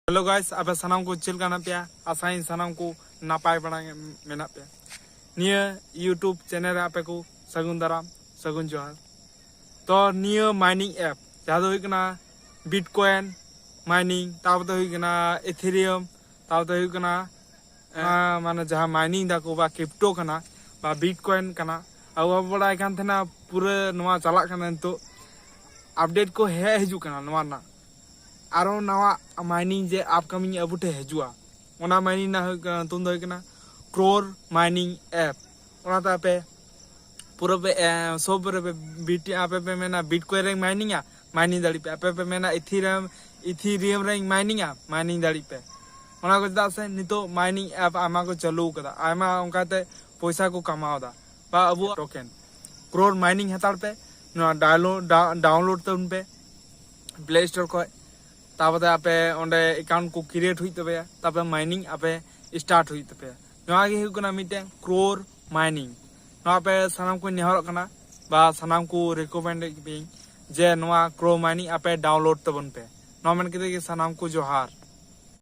Hello guys आप सानाम को chill करना पे आसाइन सानाम को नापाय बना मेना पे निया यूट्यूब चैनल आपे को सगुन दाराम सगुन जोहार तो निया माइनिंग ऐप जहाँ तो हुई बिटकॉइन माइनिंग ताब तो हुई इथेरियम ताब तो हुई माने जहाँ माइनिंग दा को बा क्रिप्टो कना बा बिटकॉइन कना अब बड़ा एकान थे ना पूरे नवा चला कना तो अपडेट को है हिजू कना नवा ना आरो नवा माइनिंग जे अपकमिंग अब ठे हजुआ ओना माइनिंग ना तुम दो क्रोर माइनिंग ऐप ओना ता पे पूरा पे सब पे बीट आपे पे मेना बिटकॉइन रे माइनिंग माइनिंग दाड़ी पे आपे पे मेना इथेरियम रे माइनिंग दाड़ी पे ओना को दा से नितो माइनिंग ऐप आमा को चालू कदा आमा ओंकाते पैसा को कमावदा बा अब टोकन क्रोर माइनिंग हतार पे डाउनलोड तन पे प्ले स्टोर को तापते आपे ओंडे अकाउंट को क्रिएट हुई तबे तापे माइनिंग आपे स्टार्ट हुई तबे नवा गे हुकना मिटे क्रोर माइनिंग नवा पे सनाम को नेहर कना बा सनाम को रिकमेंड जे नवा क्रोर माइनिंग आपे डाउनलोड तबन पे नवा मन के सनाम को जोहार।